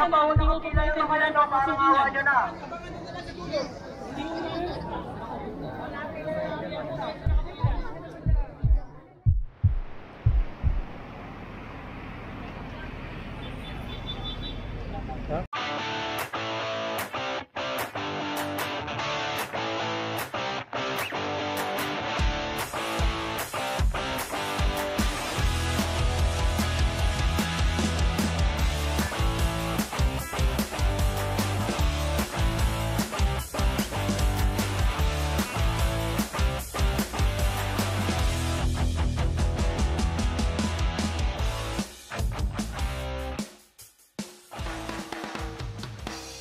na mauna ko sila yung mga ano, parang awa nyo na.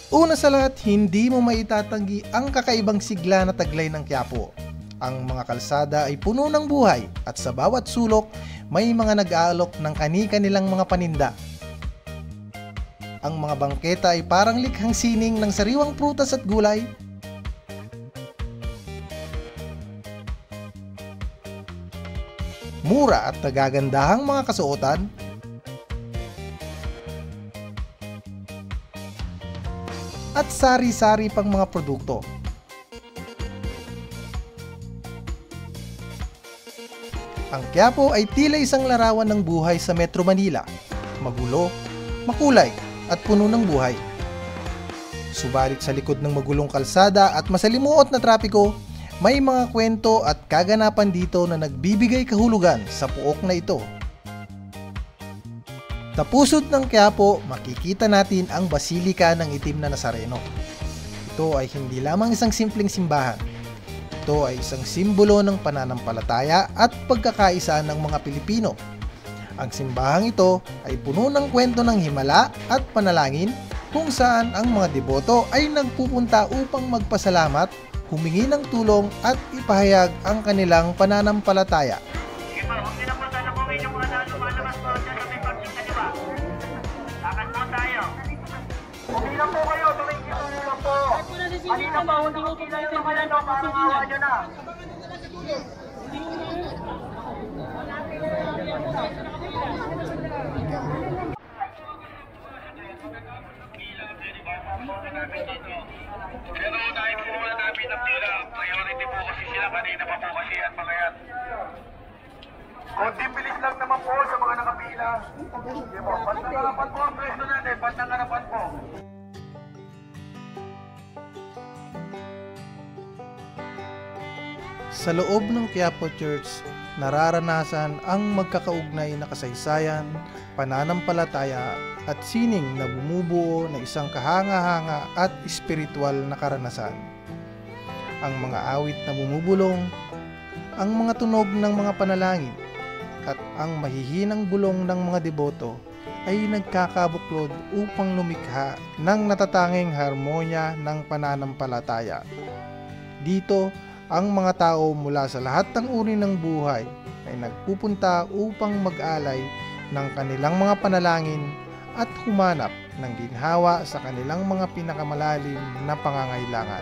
Una sa lahat, hindi mo maitatanggi ang kakaibang sigla na taglay ng Quiapo. Ang mga kalsada ay puno ng buhay at sa bawat sulok may mga nag-aalok ng kani-kanilang mga paninda. Ang mga bangketa ay parang likhang sining ng sariwang prutas at gulay. Mura at nagagandahang mga kasuotan. At sari-sari pang mga produkto. Ang Quiapo ay tila isang larawan ng buhay sa Metro Manila. Magulo, makulay, at puno ng buhay. Subalit sa likod ng magulong kalsada at masalimuot na trapiko, may mga kwento at kaganapan dito na nagbibigay kahulugan sa puok na ito. Sa pusod ng Quiapo, makikita natin ang Basilika ng Itim na Nazareno. Ito ay hindi lamang isang simpleng simbahan. Ito ay isang simbolo ng pananampalataya at pagkakaisa ng mga Pilipino. Ang simbahang ito ay puno ng kwento ng himala at panalangin kung saan ang mga deboto ay nagpupunta upang magpasalamat, humingi ng tulong at ipahayag ang kanilang pananampalataya. Okay lang po kayo, tumingin lang po. Kanina pa, hindi ko sila yung mga ano, parang awa nyo na. Pinaunahin po muna namin ang pila. Priority po kasi sila kanina pa po kasi at mga yan. Konting bilis lang naman po sa mga nakapila. Sige po, bandang harapan po ang preso natin, bandang harapan po. Sa loob ng Quiapo Church, nararanasan ang magkakaugnay na kasaysayan, pananampalataya at sining na bumubuo na isang kahanga-hanga at espiritual na karanasan. Ang mga awit na bumubulong, ang mga tunog ng mga panalangin, at ang mahihinang bulong ng mga deboto ay nagkakabuklod upang lumikha ng natatanging harmonya ng pananampalataya. Dito, ang mga tao mula sa lahat ng uri ng buhay ay nagpupunta upang mag-alay ng kanilang mga panalangin at humanap ng ginhawa sa kanilang mga pinakamalalim na pangangailangan.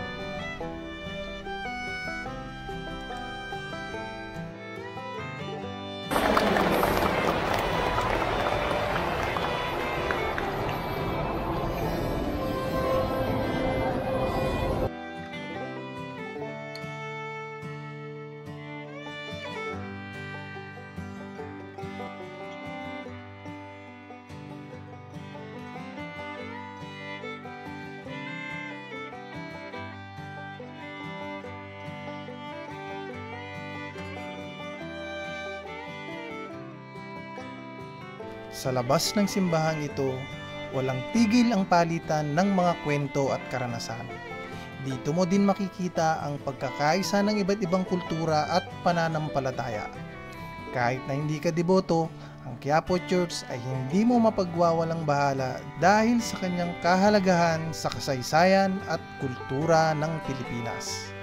Sa labas ng simbahang ito, walang tigil ang palitan ng mga kwento at karanasan. Dito mo din makikita ang pagkakaisa ng iba't ibang kultura at pananampalataya. Kahit na hindi ka deboto, ang Quiapo Church ay hindi mo mapagwawalang bahala dahil sa kanyang kahalagahan sa kasaysayan at kultura ng Pilipinas.